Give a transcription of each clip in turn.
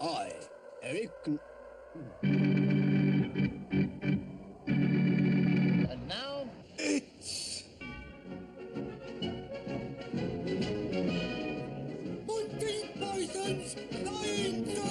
I, Eric... And now... It's... Bunting Bison's 932!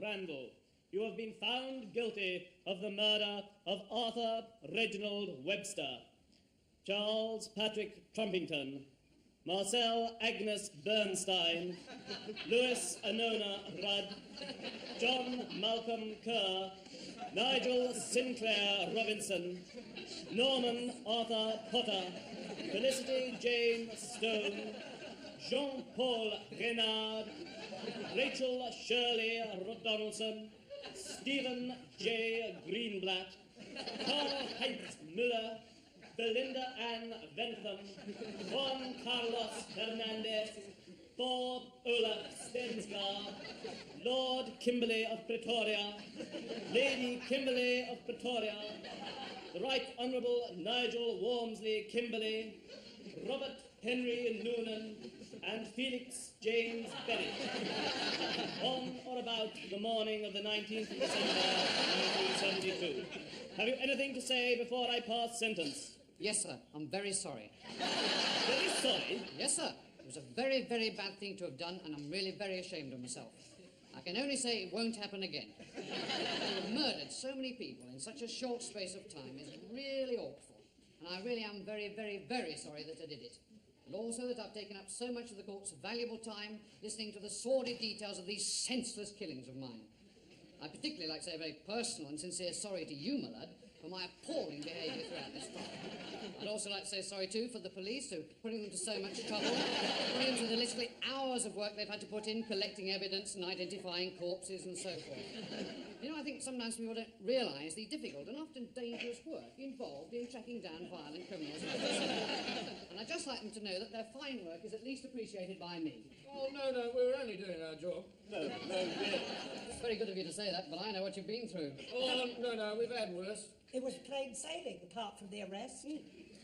Randall, you have been found guilty of the murder of Arthur Reginald Webster, Charles Patrick Trumpington, Marcel Agnes Bernstein, Louis Anona Rudd, John Malcolm Kerr, Nigel Sinclair Robinson, Norman Arthur Potter, Felicity Jane Stone, Jean-Paul Renard, Rachel Shirley Donaldson, Stephen J. Greenblatt, Karl-Heinz Müller, Belinda Ann Bentham, Juan Carlos Hernandez, Bob Olaf Stensgaard, Lord Kimberley of Pretoria, Lady Kimberley of Pretoria, the Right Honourable Nigel Walmsley Kimberley, Robert Henry Noonan, and Felix James Berry, on or about the morning of the 19th of December, 1972. Have you anything to say before I pass sentence? Yes, sir. I'm very sorry. Very sorry? Yes, sir. It was a very, very bad thing to have done, and I'm really very ashamed of myself. I can only say it won't happen again. To have murdered so many people in such a short space of time is really awful, and I really am very, very, very sorry that I did it. And also that I've taken up so much of the court's valuable time listening to the sordid details of these senseless killings of mine. I particularly like to say a very personal and sincere sorry to you, my lad, for my appalling behaviour throughout this trial. I'd also like to say sorry, too, for the police, who putting them to so much trouble, putting them to the literally hours of work they've had to put in, collecting evidence and identifying corpses and so forth. You know, I think sometimes people don't realise the difficult and often dangerous work involved in tracking down violent criminals. And I'd just like them to know that their fine work is at least appreciated by me. Oh, no, we were only doing our job. No, really. It's very good of you to say that, but I know what you've been through. Oh, no, we've had worse. It was plain sailing, apart from the arrest.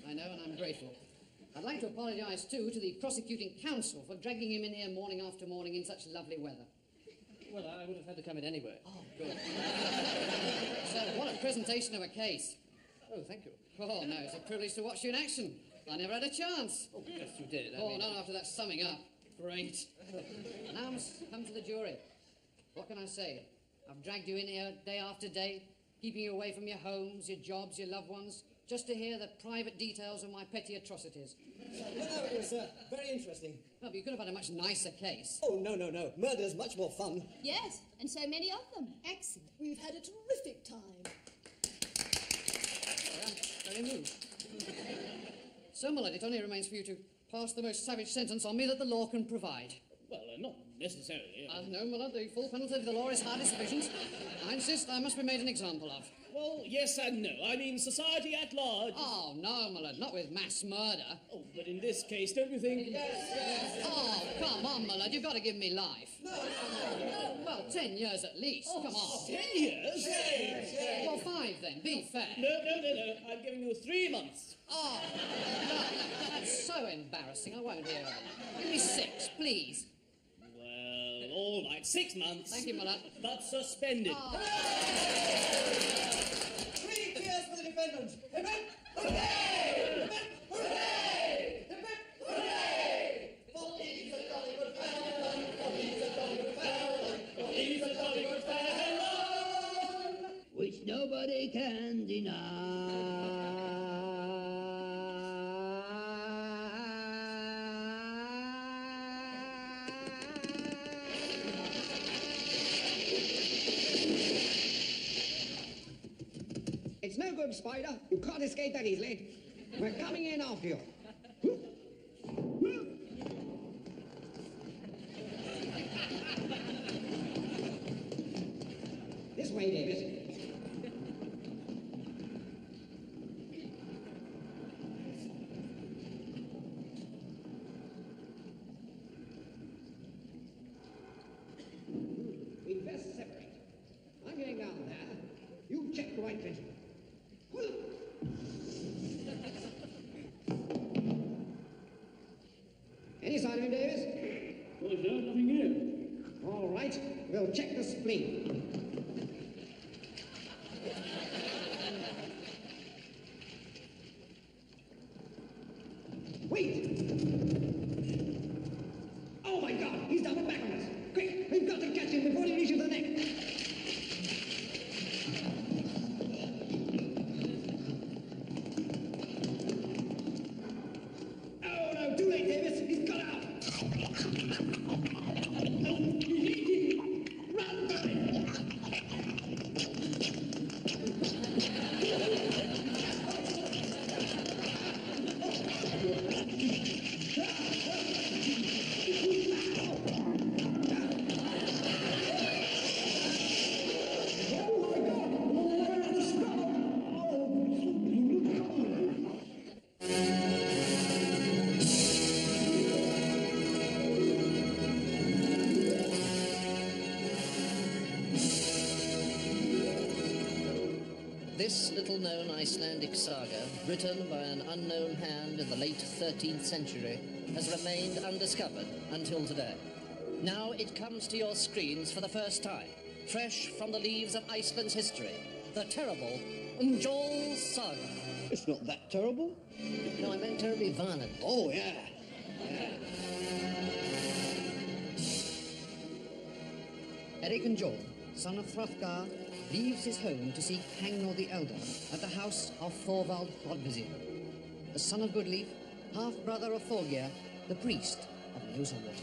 I know, and I'm grateful. I'd like to apologise, too, to the prosecuting counsel for dragging him in here morning after morning in such lovely weather. Well, I would have had to come in anyway. Oh, good. So, what a presentation of a case. Oh, thank you. Oh, no, it's a privilege to watch you in action. I never had a chance. Oh, yes, you did. Not after that summing up. Great. Now I must come to the jury. What can I say? I've dragged you in here day after day, keeping you away from your homes, your jobs, your loved ones, just to hear the private details of my petty atrocities. Well, it was very interesting. No, but you could have had a much nicer case. Oh, no. Murder's much more fun. Yes, and so many of them. Excellent. We've had a terrific time. I'm very moved. So, my lad, it only remains for you to pass the most savage sentence on me that the law can provide. Well, not necessarily. No, my lad, the full penalty of the law is hardly sufficient. I insist I must be made an example of. Well, yes and no. I mean, society at large. Oh, no, my lad, not with mass murder. Oh, but in this case, don't you think... Yes. Oh, come on, my lad, you've got to give me life. No. Well, 10 years at least, come on. 10 years? Well, 5 then, be fair. No. I'm giving you 3 months. Oh, no, that's so embarrassing, I won't hear of it. Give me 6, please. Well, all right, 6 months. Thank you, my lad. But suspended. Oh. 3 cheers for the defendants. Amen. Hooray! Amen. Hooray! Amen. Hooray! For he's a jolly good fellow. For he's a jolly good fellow. For he's a jolly good fellow. Which nobody can deny. It's no good, Spider. You can't escape that easily. We're coming in after you. This way, Davis. any sign of him, Davis? Oh, sir, nothing here. All right, we'll check the spleen. Wait! Oh my God, he's double back on us. Quick, we've got to catch him before he reaches the neck. Oh no, too late, Davis. He's got out. Run, Barry. This little-known Icelandic saga, written by an unknown hand in the late 13th century, has remained undiscovered until today. Now it comes to your screens for the first time, fresh from the leaves of Iceland's history, the terrible Njorl Saga. It's not that terrible. No, I meant terribly violent. Oh, yeah. Eric Njorl, son of Hrothgar, leaves his home to seek Hangnor the Elder at the house of Thorvald Hrodvizir, the son of Goodleaf, half-brother of Thorgeir, the priest of Ljósawater,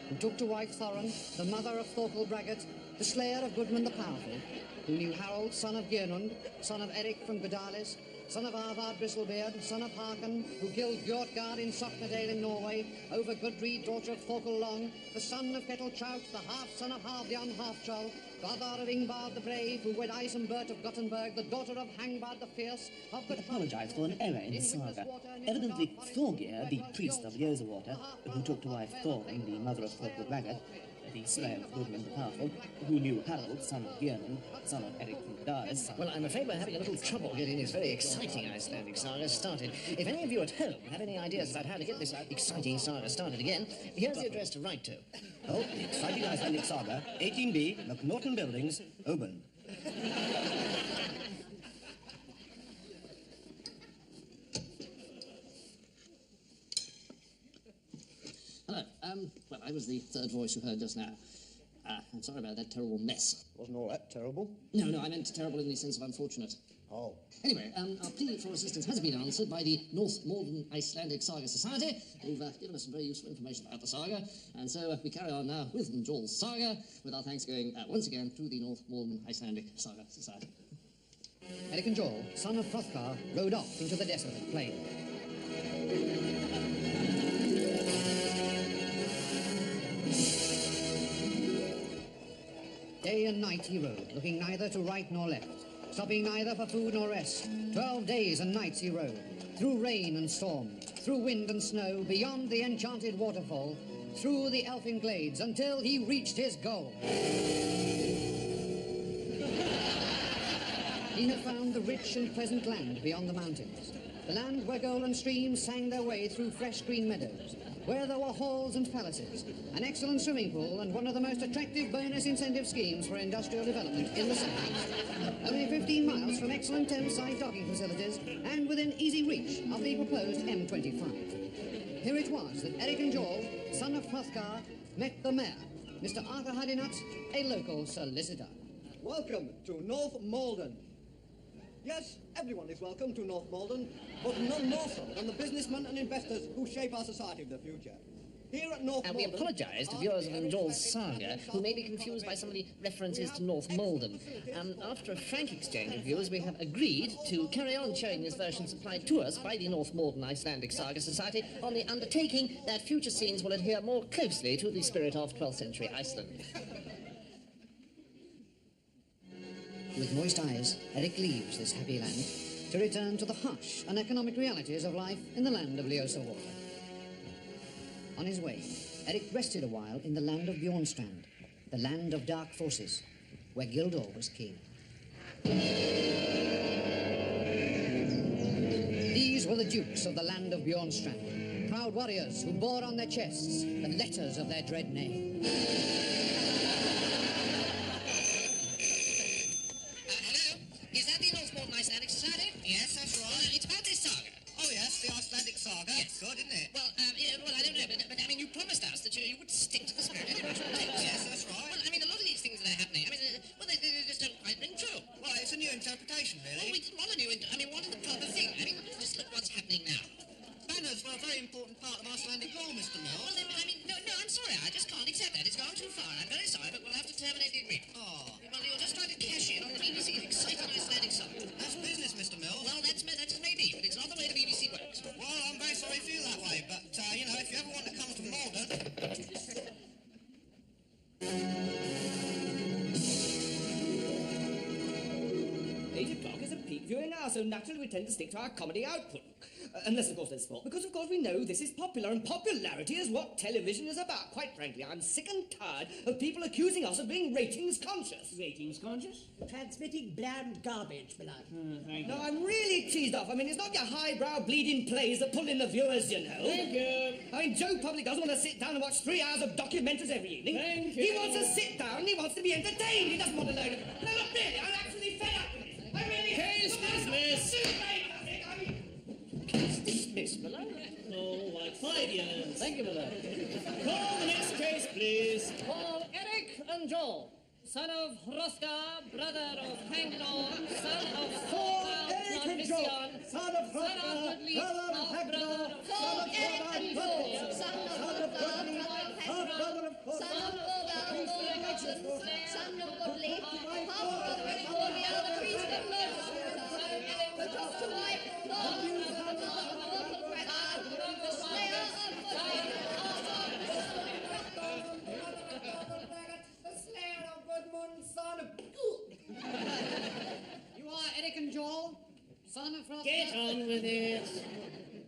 who took to wife Thorin, the mother of Thorkel Braggart, the slayer of Gudmund the Powerful, who knew Harold, son of Gernund, son of Eric from Gudaliz, son of Arvad Bristlebeard, son of Harkon, who killed Bjortgard in Soknadale in Norway, over Gudrid, daughter of Thorkel Long, the son of Keteltraut, the half-son of Halfdan Half-Troll, brother of Ingvard the Brave, who wed Eisenbert of Gothenburg, the daughter of Hangbard the Fierce, of But apologise for an error in the saga. Evidently, Thorgeir, the priest of Ljósawater, who took to wife Thorin, the mother of Thorkel Braggart, the slayer of Gudmund the Powerful, who knew Harold, son of Gernund, son of Eric from Gudaliz. Well, I'm afraid we're having a little trouble getting this very exciting Icelandic saga started. If any of you at home have any ideas about how to get this exciting saga started again, here's the address to write to. Oh, the exciting Icelandic saga, 18B, McNaughton Buildings, Oban. Hello. Well, I was the third voice you heard just now. I'm sorry about that terrible mess. Wasn't all that terrible. No, I meant terrible in the sense of unfortunate. Oh. Anyway, our plea for assistance has been answered by the North Morden Icelandic Saga Society, who've given us some very useful information about the saga, and so we carry on now with Njorl's saga, with our thanks going once again to the North Morden Icelandic Saga Society. Eric Njorl, son of Hrothgar, rode off into the desolate plain. Day and night he rode, looking neither to right nor left, stopping neither for food nor rest. 12 days and nights he rode, through rain and storm, through wind and snow, beyond the enchanted waterfall, through the elfin glades, until he reached his goal. He had found the rich and pleasant land beyond the mountains, the land where golden streams sang their way through fresh green meadows, where there were halls and palaces, an excellent swimming pool, and one of the most attractive bonus incentive schemes for industrial development in the southeast. Only 15 miles from excellent Thames-side docking facilities, and within easy reach of the proposed M25. Here it was that Eric Njorl, son of Hrothgar, met the mayor, Mr. Arthur Hardinut, a local solicitor. Welcome to North Malden. Yes, everyone is welcome to North Malden, but none more so than the businessmen and investors who shape our society of the future. Here at North And we Malden... apologise to viewers of Njorl's saga who may be confused by some of the references to North Malden. After a frank exchange of views, we have agreed to carry on showing this version supplied to us by the North Malden Icelandic Saga Society on the undertaking that future scenes will adhere more closely to the spirit of 12th century Iceland. With moist eyes, Eric leaves this happy land to return to the harsh and economic realities of life in the land of Ljósawater. On his way, Eric rested a while in the land of Bjornstrand, the land of dark forces, where Gildor was king. These were the dukes of the land of Bjornstrand, proud warriors who bore on their chests the letters of their dread name. Hello? Is that the Northport Icelandic Society? Yes, that's right. It's about this saga. Oh, yes, the Icelandic Saga. Yes. Good, isn't it? Well, I don't know, but I mean, you promised us that you would stick to the spirit of the original text. Yes, that's right. Well, I mean, a lot of these things that are happening, I mean, they just don't quite ring true. Well, it's a new interpretation, Well, really. we didn't want a new, I mean, what is the proper thing? I mean, just look what's happening now. Banners were a very important part of Icelandic law, Mr. Well, Moore. I mean, no, I'm sorry, I just can't accept that. It's gone too far. I'm very sorry, but we'll have to terminate the agreement. Oh, Well, you're just trying to cash in on the BBC's exciting Icelandic saga. that's business, Mr. Mills. Well, that just may be, but it's not the way the BBC works. Well, I'm very sorry you feel that way, but, you know, if you ever want to come to Malden... 8 o'clock is a peak viewing hour, so naturally we tend to stick to our comedy output. Unless, of course, there's sport, because, of course, we know this is popular, and popularity is what television is about. Quite frankly, I'm sick and tired of people accusing us of being ratings conscious. Ratings conscious? Transmitting bland garbage, my love. Thank No, I'm really teased off. I mean, it's not your highbrow bleeding plays that pull in the viewers, you know. Thank you. I mean, Joe probably doesn't want to sit down and watch 3 hours of documentaries every evening. Thank He you. wants to sit down and he wants to be entertained. He doesn't want to learn. No, look, really, I'm actually fed up with it. I really am. Case dismissed. Dismissed, my love. Oh, like 5 years. Thank you, my lord. Call the next case, please. Call Eric and Njorl, son of Hrothgar, brother of Hangor, son of Thorvald, Eric and Njorl, son of Hrothgar, brother of Hagnar, son of Eric and Njorl, son of Hrothgar, half-brother of son of Thorvald, son of Godly, half-brother of Thorvald, the priest of Moses, put off to wife, Thorvald, the slayer of Godly, The slayer of Goodmund, son of... You are Eric and Njorl, son of Hrothgar. Get on with it.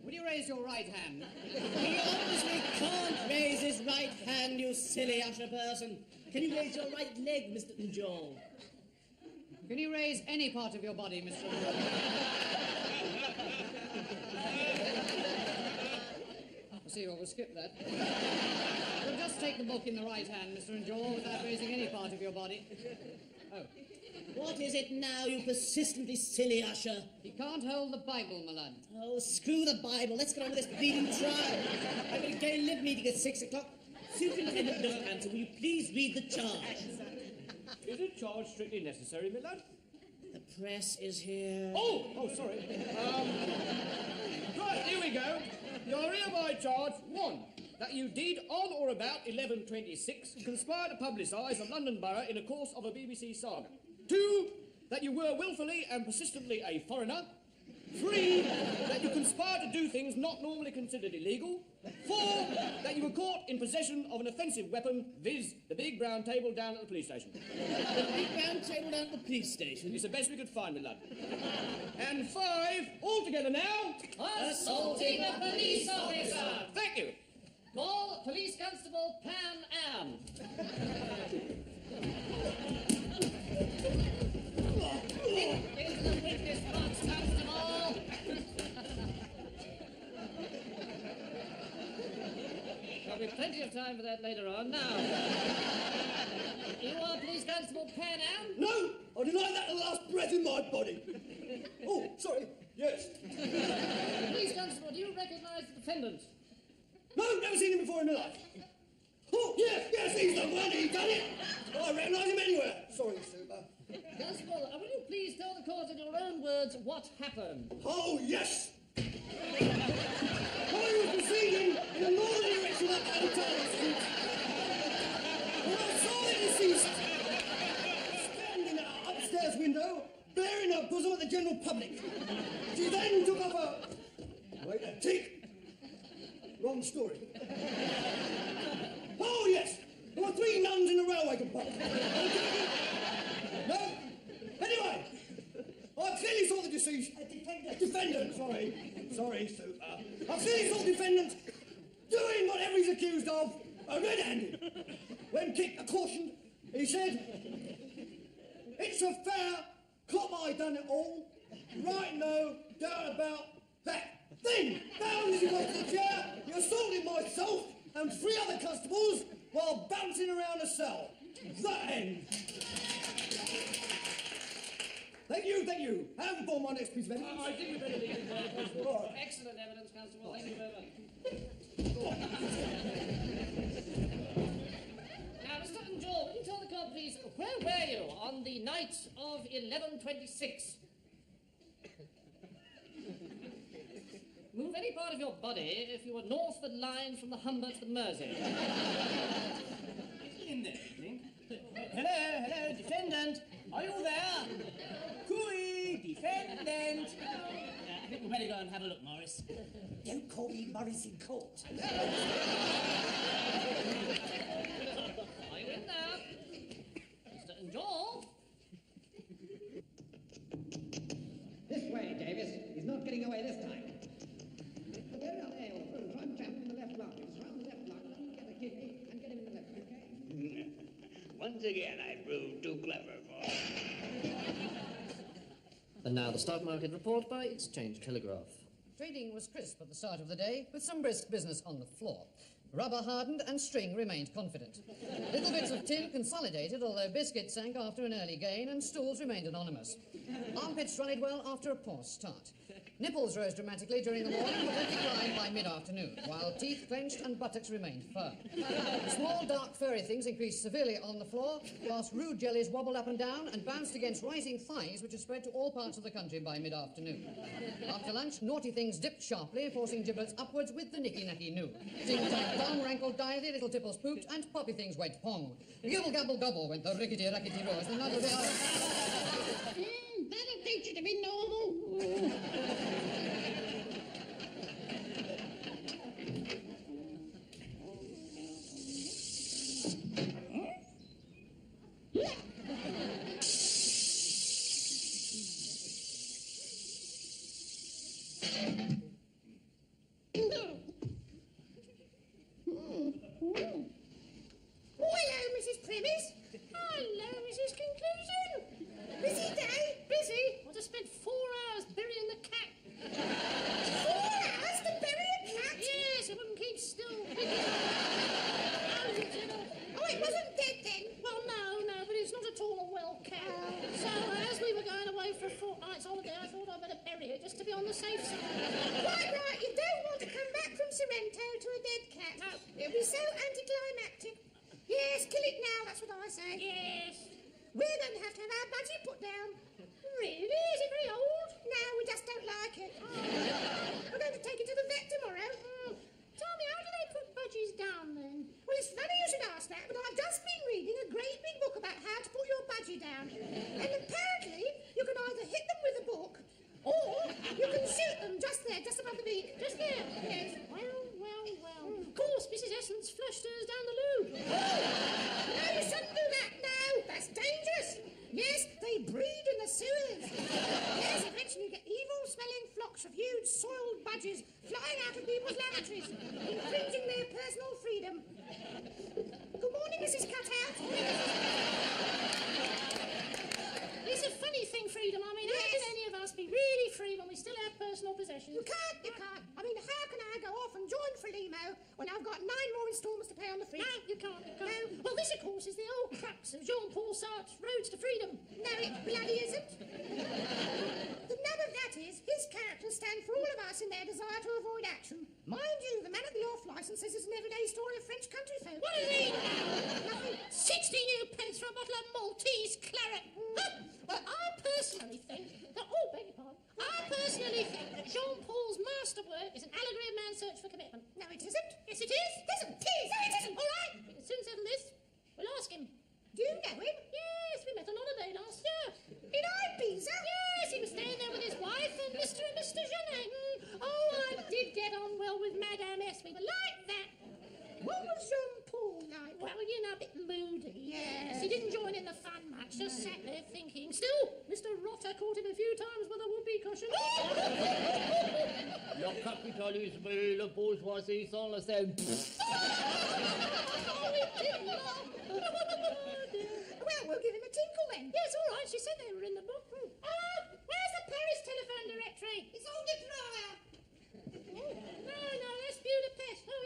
Will you raise your right hand? He obviously can't raise his right hand, you silly usher person. Can you raise your right leg, Mr. Njorl? Can you raise any part of your body, Mr. Njorl? I see, well, we'll skip that. We'll just take the book in the right hand, Mr. Njorl, without raising any part of your body. Oh, What is it now, you persistently silly usher? he can't hold the Bible, my lad. Oh, screw the Bible. Let's get on with this bleeding trial. I've got a gay lib meeting at 6 o'clock. Superintendent doesn't answer. Will you please read the charge? Is a charge strictly necessary, my lad? The press is here. Oh, sorry. Right, here we go. You're hereby charged, 1, that you did on or about 11/26 conspire to publicise the London Borough in the course of a BBC saga. 2, that you were willfully and persistently a foreigner. 3, that you conspired to do things not normally considered illegal. 4, that you were caught in possession of an offensive weapon, viz. the big brown table down at the police station. The big round table down at the police station. It's the best we could find, my lad. And 5, all together now. Assaulting a police officer. Thank you. Call Police Constable Pam Ann. Into the witness box, Constable. There'll be plenty of time for that later on. Now, you are Police Constable Pan Am? No! I deny that the last breath in my body. Oh, sorry. Yes. Police Constable, do you recognise the defendant? No, never seen him before in my life. Oh, yes, he's the one. He done it. I recognise him anywhere. Sorry, Super. Constable, will you please tell the court in your own words what happened? Oh, yes. I was proceeding in a northerly direction up Ontario Street. When I saw the deceased standing at our upstairs window, bearing her bosom at the general public. She then took off her... Wait a tick. Wrong story. Oh, yes. There were 3 nuns in a railway compartment. No? Anyway, I clearly saw the deceased... Defendant, sorry, Super. I clearly saw the defendant doing whatever he's accused of, red-handed. When kicked a caution, he said, "It's a fair cop I done it all. Right, no doubt about that." Then, down as he got to the chair, you assaulted myself and 3 other constables while bouncing around a cell. That end. Thank you. And for my next piece of evidence. I think we better leave it there, Constable. Excellent evidence, Constable. Thank you very much. Now, Mr. Njorl, will you tell the court, please, where were you on the night of 11/26? Move any part of your body if you were north of the line from the Humber to the Mersey. In there, I think. Hello, defendant. Are you there? Cooey, defendant. I think we better go and have a look, Morris. Don't call me Morris in court. Are you in there? Mr. Njorl? This way, Davis. He's not getting away this time. There, try and jump in the left lung. It's round the left lung. Let him get a kidney and get him in the left, okay? Once again, I proved too clever for him. And now the stock market report by Exchange Telegraph. Trading was crisp at the start of the day, with some brisk business on the floor. Rubber hardened and string remained confident. Little bits of tin consolidated, although biscuit sank after an early gain and stools remained anonymous. Armpits rallied well after a poor start. Nipples rose dramatically during the morning, but then declined by mid-afternoon, while teeth clenched and buttocks remained firm. Small, dark, furry things increased severely on the floor, whilst rude jellies wobbled up and down and bounced against rising thighs, which had spread to all parts of the country by mid-afternoon. After lunch, naughty things dipped sharply, forcing giblets upwards with the nicky-nacky new. Ting-tang dong, rankled diethy, little tipples pooped, and poppy things went pong. Gibble-gabble-gobble went the rickety-rackety roars, and none of the That'll teach you to be normal. Hello, Mrs. Premise. Hello, Mrs. Conclusion. Busy day? Busy? I just spent 4 hours burying the cat. 4 hours to bury a cat? Yes, it wouldn't keep still. Oh, it wasn't dead then? Well, no, but it's not at all a well cat. So, as we were going away for a fortnight's holiday, I thought I'd better bury it just to be on the safe side. Quite right. You don't want to come back from Sorrento to a dead cat. No. It'll be so anticlimactic. Yes, kill it now, that's what I say. Yes. We're going to have our budgie put down. Really? Is it very old? No, we just don't like it. We're going to take it to the vet tomorrow. Tell me, how do they put budgies down then? Well, it's funny you should ask that, but I've just been reading a great big book about how to put your budgie down. And apparently, you can either hit them with a book, or you can shoot them just there, just above the beak. Just there? Yes. Well. Of course, Mrs. Essence flushed hers down the loo. No, you shouldn't do that. No, that's dangerous. Yes, they breed in the sewers. Yes, eventually you get evil-smelling flocks of huge soiled budgies flying out of people's lavatories, infringing their personal freedom. Good morning, Mrs. Cutout. It's a funny thing, freedom. I mean, how can any of us be really free when we still have personal possessions? You can't. I mean, how can I go off and join Frelimo when I've got 9 more instalments to pay on the fridge? No, you can't. No. Well, this, of course, is the old crux of Jean-Paul Sartre's Roads to Freedom. No, it bloody isn't. The nub of that is, his characters stand for all of us in their desire to avoid action. Mind you, the man at the off licence says it's an everyday story of French country folk. What is he? Nothing. 60 new pence for a bottle of Maltese claret. Well, I personally think that, I personally think that Jean-Paul's masterwork is an allegory of man's search for commitment. No, it isn't. Yes, it is. Isn't. No, it isn't. All right, we can soon settle this. We'll ask him. Do you know him? Yes, we met on holiday last year. In Ibiza? Yes, he was staying there with his wife and Mr. Genet. Oh, I did get on well with Madame S. We were like that. What was Jean-Paul like? Well, you know, a bit moody. Yes. He didn't join in the fun much, just sat there thinking. Still, Mr. Rotter caught him a few times with a whoopee cushion. Le capitalisme et la bourgeoisie sont la same. Oh, he did not. Well, we'll give him a tinkle then. Yes, all right, she said they were in the book. Where's the Paris telephone directory? It's on the dryer. No, that's Budapest. Oh,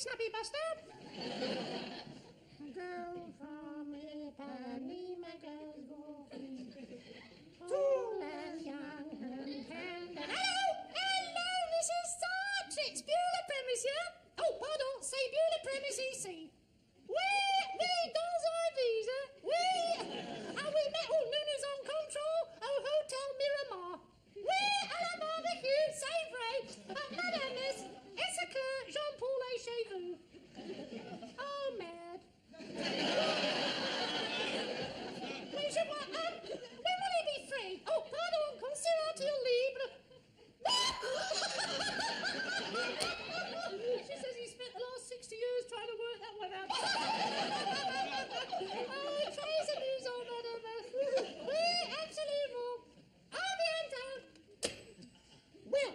Snappy Buster. A girl from Ipanema goes walking, tall and young and tender. Hello, Mrs. Sartre. It's Beulah Premise here. Oh, pardon, say Beulah Premise EC. Oui, dans un visa. Oui. We met all Nunu's on control au Hotel Miramar. Oui, à la barbecue, Savory. Madame, Essica, Jean-Paul et chez vous. Oh, mad. Oui, je vois. When will he be free? Oh, pardon, considère-t-il libre? She says he spent the last 60 years trying to work that one out. Oh, très amusant, madame. Oui, absolument. À bientôt. Well,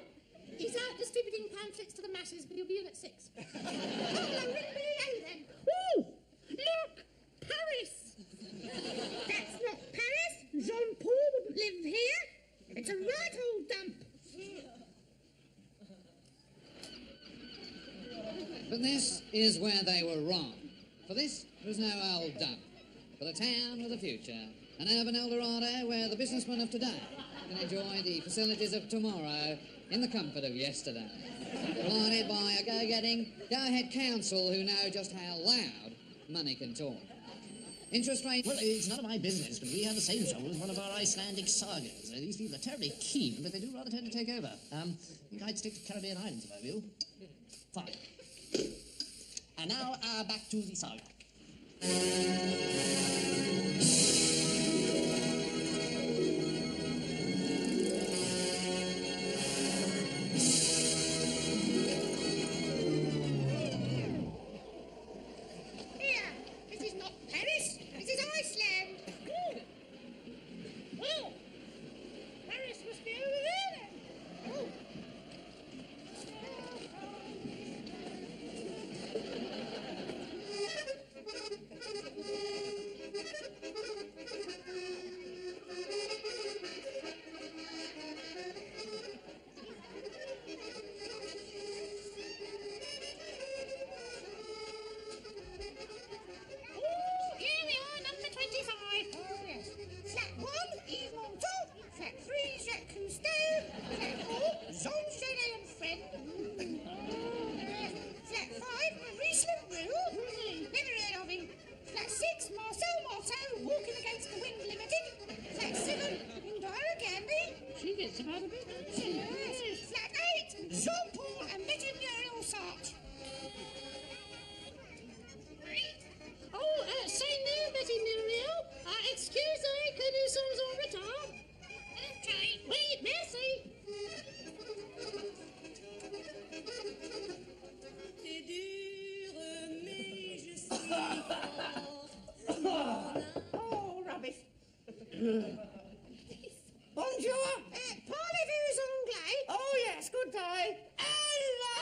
he's out distributing pamphlets to the masses, but he'll be in at 6. Oh, ring me then. Ooh, look, Paris. That's not Paris. Jean-Paul wouldn't live here. It's a right old dump. But this is where they were wrong. For this was no old dump, but a town with a future, an urban Eldorado where the businessmen of today can enjoy the facilities of tomorrow in the comfort of yesterday. Provided by a go-getting, go-ahead council who know just how loud money can talk. Interest rate... Well, it's none of my business, but we have the same trouble with one of our Icelandic sagas. These people are terribly keen, but they do rather tend to take over. I think I'd stick to Caribbean Islands if I were you. Fine. And now, back to the saga. Here, this is not Paris. This is Iceland. Well, Paris must be over there then. Oh. Here we are, number 25. Oh, yes. Flat 1, Yves Montand. Flat 3, Jacques Cousteau. Flat 4, Jean Genet and friend. Flat 5, Maurice Leroux. Never heard of him. Flat 6, Marcel Marteau, walking against the wind limited. Flat 7, Indira Gandhi. She gets about a bit, doesn't she? Yes. Flat 8, Jean-Paul and Betty Muriel Sartre. Oh, say no, Betty Muriel. Excusez, que nous sommes en retard. Okay. Oui, merci. C'est dur, mais je suis fort. Oh, rubbish. Bonjour. Parlez-vous anglais? Oh, yes, good day. Hello.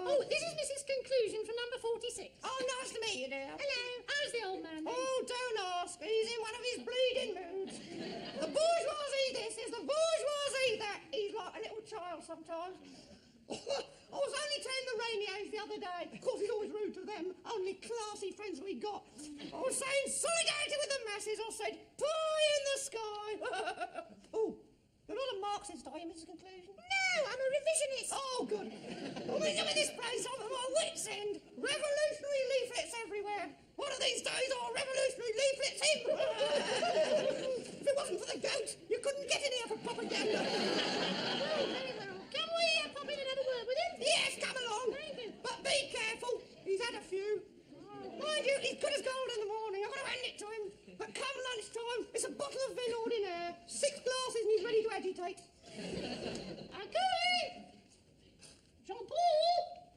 Oh, this is Mrs. Conclusion from number 46. Oh, nice to meet you, dear. Hello. How's the old man? Oh, don't ask. He's in one of his bleeding moods. The bourgeoisie this is the bourgeoisie that. He's like a little child sometimes. I was only telling the Rainiers the other day. Of course, he's always rude to them. Only classy friends we got. I was saying solidarity with the masses. I said, pie in the sky. Oh, you're not a Marxist, are you, Mrs. Conclusion? No, I'm a revisionist. Oh, good. Well, we come in this place, I'm at my wit's end. Revolutionary leaflets everywhere. One of these days, I'll revolutionary leaflets him. If it wasn't for the goat, you couldn't get in here for propaganda. Oh, very well. Can we pop in and have a word with him? Yes, come along. Thank you. But be careful. He's had a few. Mind you, he's good as gold in the morning. I've got to hand it to him. But come lunchtime, it's a bottle of vin ordinaire, 6 glasses, and he's ready to agitate. Okay. Jean-Paul.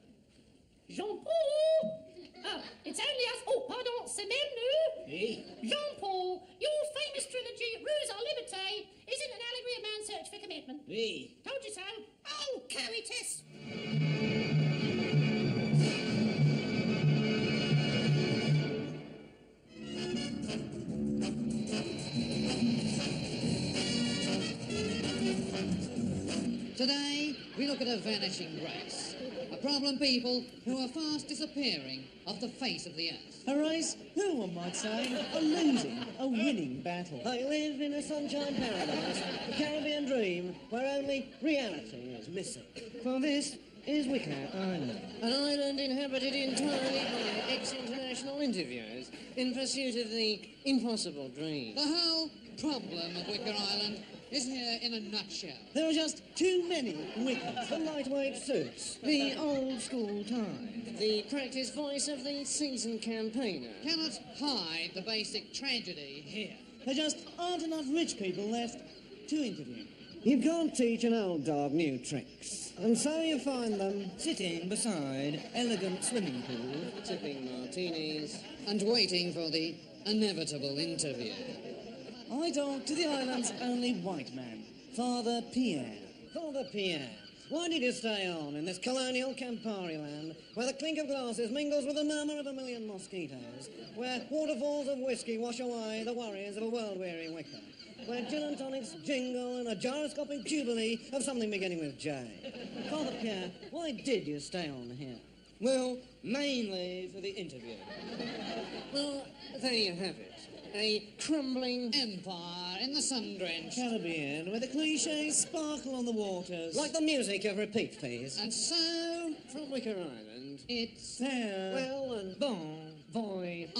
Jean-Paul. Oh, it's only us. Oh, pardon, c'est même nous. Hey. Jean-Paul, your famous trilogy, Ruse à Liberté, isn't an allegory of man's search for commitment. Hey. Told you so. Oh, coitus. Today, we look at a vanishing grace, a problem people who are fast disappearing off the face of the earth. A race, who one might say, a losing, a winning battle. I live in a sunshine paradise, a Caribbean dream, where only reality is missing. For this is Wicker Island. An island inhabited entirely by ex-international interviewers in pursuit of the impossible dream. The whole problem of Wicker Island is here in a nutshell. There are just too many wickets. The lightweight suits, the old school tie. The practiced voice of the seasoned campaigner cannot hide the basic tragedy here. There just aren't enough rich people left to interview. You can't teach an old dog new tricks, and so you find them sitting beside elegant swimming pools, sipping martinis, and waiting for the inevitable interview. I talk to the island's only white man, Father Pierre. Father Pierre, why did you stay on in this colonial Campari land, where the clink of glasses mingles with the murmur of a million mosquitoes, where waterfalls of whiskey wash away the worries of a world-weary wicker, where gin and tonics jingle and a gyroscopic jubilee of something beginning with J? Father Pierre, why did you stay on here? Well, mainly for the interview. Well, there you have it. A crumbling empire in the sun-drenched Caribbean, where the cliches sparkle on the waters. Like the music of repeat, please. And so, from Wicker Island, it's farewell and bon voyage.